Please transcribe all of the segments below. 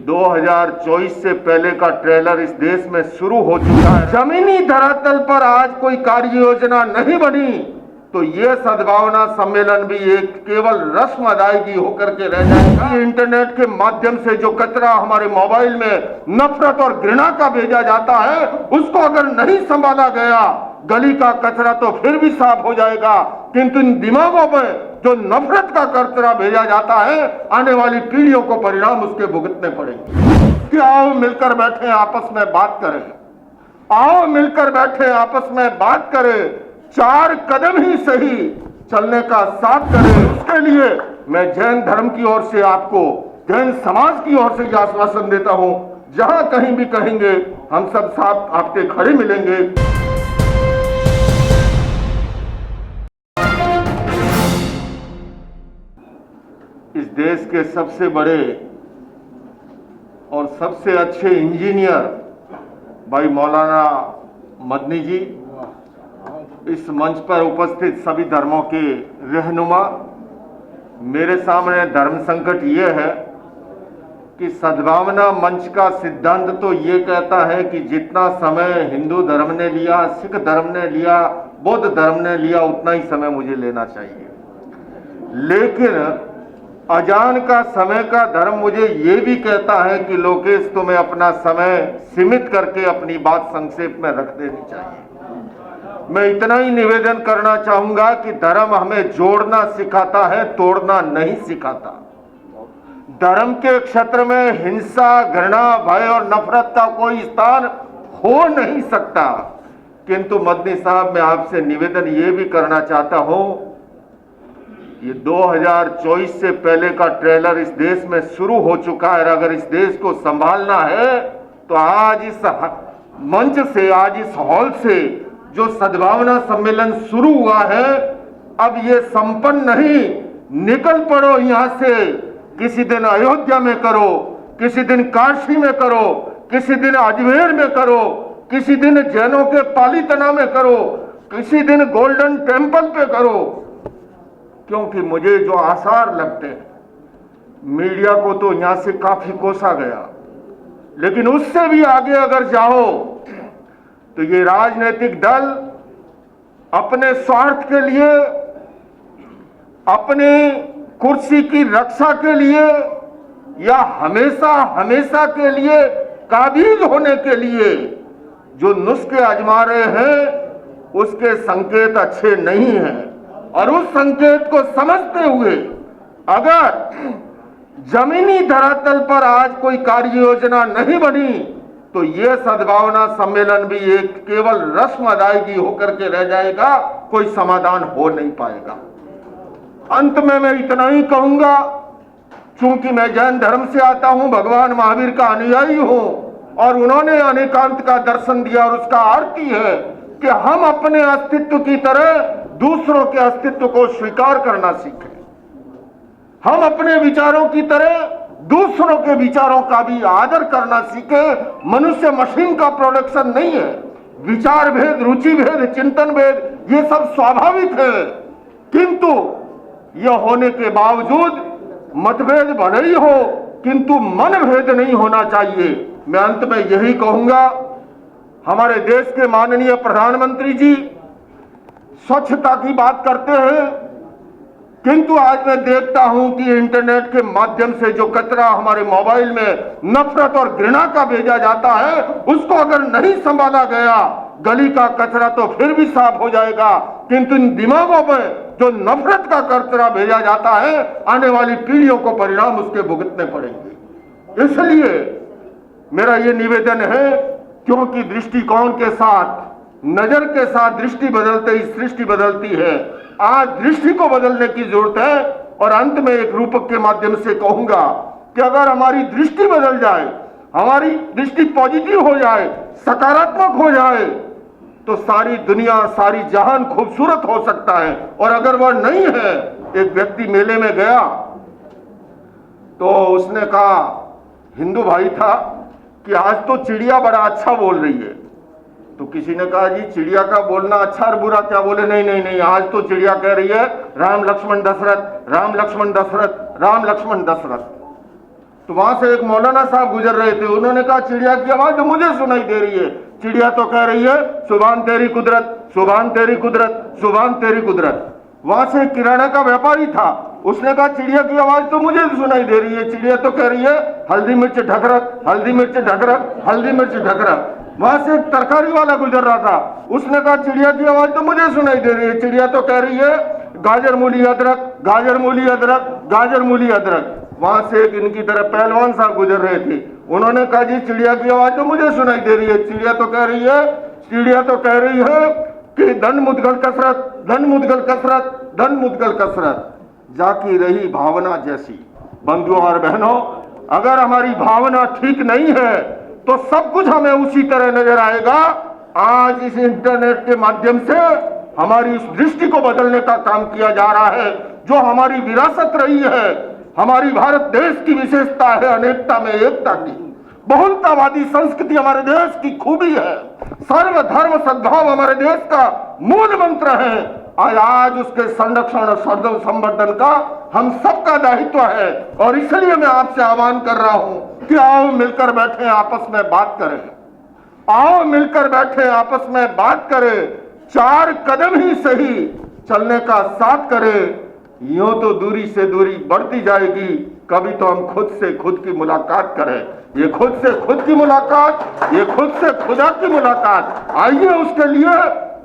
2024 से पहले का ट्रेलर इस देश में शुरू हो चुका है। जमीनी धरातल पर आज कोई कार्य योजना नहीं बनी तो ये सद्भावना सम्मेलन भी एक केवल रस्म अदायगी होकर के रह जाएगा। इंटरनेट के माध्यम से जो कचरा हमारे मोबाइल में नफरत और घृणा का भेजा जाता है, उसको अगर नहीं संभाला गया, गली का कचरा तो फिर भी साफ हो जाएगा, किंतु इन दिमागों में जो नफरत का कचरा भेजा जाता है, आने वाली पीढ़ियों को परिणाम उसके भुगतने पड़ेंगे। कि आओ मिलकर बैठे आपस में बात करें, आओ मिलकर बैठे आपस में बात करें, 4 कदम ही सही चलने का साथ करें। उसके लिए मैं जैन धर्म की ओर से आपको, जैन समाज की ओर से यह आश्वासन देता हूं, जहां कहीं भी कहेंगे हम सब साथ आपके खड़े मिलेंगे। इस देश के सबसे बड़े और सबसे अच्छे इंजीनियर भाई मौलाना मदनी जी, इस मंच पर उपस्थित सभी धर्मों के रहनुमा, मेरे सामने धर्म संकट ये है कि सद्भावना मंच का सिद्धांत तो ये कहता है कि जितना समय हिंदू धर्म ने लिया, सिख धर्म ने लिया, बौद्ध धर्म ने लिया, उतना ही समय मुझे लेना चाहिए। लेकिन अजान का समय का धर्म मुझे ये भी कहता है कि लोकेश तुम्हें अपना समय सीमित करके अपनी बात संक्षेप में रख देनी चाहिए। मैं इतना ही निवेदन करना चाहूंगा कि धर्म हमें जोड़ना सिखाता है, तोड़ना नहीं सिखाता। धर्म के क्षेत्र में हिंसा, घृणा, भय और नफरत का कोई स्थान हो नहीं सकता। किंतु मदनी साहब, मैं आपसे निवेदन ये भी करना चाहता हूं, ये 2024 से पहले का ट्रेलर इस देश में शुरू हो चुका है। अगर इस देश को संभालना है तो आज इस मंच से, आज इस हॉल से जो सद्भावना सम्मेलन शुरू हुआ है, अब ये संपन्न नहीं, निकल पड़ो यहां से। किसी दिन अयोध्या में करो, किसी दिन काशी में करो, किसी दिन अजमेर में करो, किसी दिन जैनों के पालीतना में करो, किसी दिन गोल्डन टेम्पल पे करो। क्योंकि मुझे जो आसार लगते हैं, मीडिया को तो यहां से काफी कोसा गया, लेकिन उससे भी आगे अगर जाओ तो ये राजनीतिक दल अपने स्वार्थ के लिए, अपनी कुर्सी की रक्षा के लिए या हमेशा हमेशा के लिए काबिज होने के लिए जो नुस्खे आजमा रहे हैं, उसके संकेत अच्छे नहीं हैं। और उस संकेत को समझते हुए अगर जमीनी धरातल पर आज कोई कार्य योजना नहीं बनी तो यह सद्भावना सम्मेलन भी एक केवल रस्म अदायगी होकर के रह जाएगा, कोई समाधान हो नहीं पाएगा। अंत में मैं इतना ही कहूंगा, चूंकि मैं जैन धर्म से आता हूं, भगवान महावीर का अनुयायी हूं, और उन्होंने अनेकांत का दर्शन दिया और उसका अर्थ ही है कि हम अपने अस्तित्व की तरह दूसरों के अस्तित्व को स्वीकार करना सीखें। हम अपने विचारों की तरह दूसरों के विचारों का भी आदर करना सीखे। मनुष्य मशीन का प्रोडक्शन नहीं है। विचार भेद, रुचि भेद, चिंतन भेद, ये सब स्वाभाविक है, किंतु यह होने के बावजूद मतभेद भले ही हो, किंतु मन भेद नहीं होना चाहिए। मैं अंत में यही कहूंगा, हमारे देश के माननीय प्रधानमंत्री जी स्वच्छता की बात करते हैं, किंतु आज मैं देखता हूं कि इंटरनेट के माध्यम से जो कचरा हमारे मोबाइल में नफरत और घृणा का भेजा जाता है, उसको अगर नहीं संभाला गया, गली का कचरा तो फिर भी साफ हो जाएगा, किंतु इन दिमागों में जो नफरत का कचरा भेजा जाता है, आने वाली पीढ़ियों को परिणाम उसके भुगतने पड़ेंगे। इसलिए मेरा ये निवेदन है, क्योंकि दृष्टिकोण के साथ, नजर के साथ दृष्टि बदलते ही सृष्टि बदलती है। आज दृष्टि को बदलने की जरूरत है। और अंत में एक रूपक के माध्यम से कहूंगा कि अगर हमारी दृष्टि बदल जाए, हमारी दृष्टि पॉजिटिव हो जाए, सकारात्मक हो जाए, तो सारी दुनिया, सारी जहान खूबसूरत हो सकता है। और अगर वह नहीं है, एक व्यक्ति मेले में गया तो उसने कहा, हिंदू भाई था, कि आज तो चिड़िया बड़ा अच्छा बोल रही है। तो किसी ने कहा, जी चिड़िया का बोलना अच्छा और बुरा क्या? बोले नहीं नहीं नहीं, आज तो चिड़िया कह रही है राम लक्ष्मण दशरथ, राम लक्ष्मण दशरथ, राम लक्ष्मण दशरथ। तो वहां से एक मौलाना साहब गुजर रहे थे, उन्होंने कहा चिड़िया की आवाज तो मुझे सुनाई दे रही है। चिड़िया तो कह रही है सुभान तेरी कुदरत, सुभान तेरी कुदरत, सुभान तेरी कुदरत। वहां से किराना का व्यापारी था, उसने कहा चिड़िया की आवाज तो मुझे सुनाई दे रही है, चिड़िया तो कह रही है हल्दी मिर्च ढक रख, हल्दी मिर्च ढक रख, हल्दी मिर्च ढक रख। वहां से एक तरकारी वाला गुजर रहा था, उसने कहा चिड़िया की आवाज तो मुझे सुनाई दे रही है, चिड़िया तो कह रही है गाजर मूली अदरक, गाजर मूली अदरक, गाजर मूली अदरक। वहां से एक इनकी तरफ पहलवान साहब गुजर रहे थे, उन्होंने कहा जी चिड़िया की आवाज तो मुझे सुनाई दे रही है, चिड़िया तो कह रही है, चिड़िया तो कह रही है कि धन मुदगल कसरत, धन मुदगल कसरत, धन मुदगल कसरत। जाकी रही भावना जैसी। बंधुओं और बहनों, अगर हमारी भावना ठीक नहीं है तो सब कुछ हमें उसी तरह नजर आएगा। आज इस इंटरनेट के माध्यम से हमारी इस दृष्टि को बदलने का काम किया जा रहा है। जो हमारी विरासत रही है, हमारी भारत देश की विशेषता है अनेकता में एकता की, बहुलतावादी संस्कृति हमारे देश की खूबी है, सर्वधर्म सद्भाव हमारे देश का मूल मंत्र है। आज उसके संरक्षण और संवर्धन का हम सबका दायित्व है। और इसलिए मैं आपसे आह्वान कर रहा हूं कि आओ मिलकर बैठे आपस में बात करें, आओ मिलकर बैठे आपस में बात करें, 4 कदम ही सही चलने का साथ करें। यूं तो दूरी से दूरी बढ़ती जाएगी, कभी तो हम खुद से खुद की मुलाकात करें। ये खुद से खुद की मुलाकात, ये खुद से खुदा की मुलाकात। आइए उसके लिए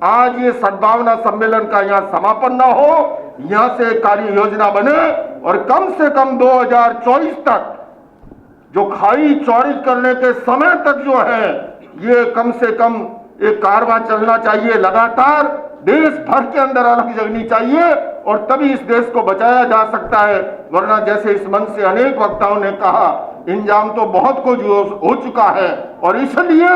आज ये सद्भावना सम्मेलन का यहाँ समापन ना हो, यहाँ से कार्य योजना बने और कम से कम 2024 तक जो खाई चौड़ी करने के समय तक जो है, ये कम से कम एक कारवां चलना चाहिए लगातार, देश भर के अंदर अलग जगनी चाहिए और तभी इस देश को बचाया जा सकता है। वरना जैसे इस मंच से अनेक वक्ताओं ने कहा, इंजाम तो बहुत कुछ हो चुका है। और इसलिए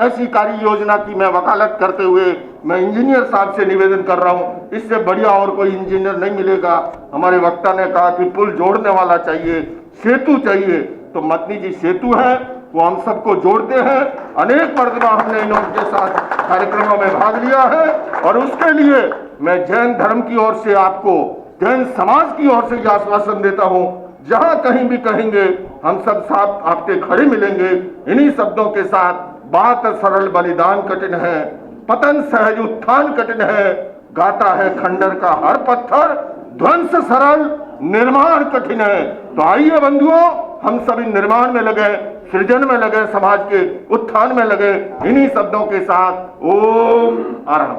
ऐसी कार्य योजना की मैं वकालत करते हुए मैं इंजीनियर साहब से निवेदन कर रहा हूं, इससे बढ़िया और कोई इंजीनियर नहीं मिलेगा। हमारे वक्ता ने कहा कि पुल जोड़ने वाला चाहिए, सेतु चाहिए, तो मदनी जी सेतु है, वो हम सबको जोड़ते हैं। अनेक मर्तबा हमने इनके साथ कार्यक्रमों में भाग लिया है और उसके लिए मैं जैन धर्म की ओर से आपको, जैन समाज की ओर से यह आश्वासन देता हूं, जहां कहीं भी कहेंगे हम सब साथ आपके खड़े मिलेंगे। इन्हीं शब्दों के साथ, बात सरल बलिदान कठिन है, पतन सहज उत्थान कठिन है, गाता है खंडर का हर पत्थर, ध्वंस सरल निर्माण कठिन है। तो आइए बंधुओं, हम सभी निर्माण में लगे, सृजन में लगे, समाज के उत्थान में लगे। इन्हीं शब्दों के साथ ओम अरहम।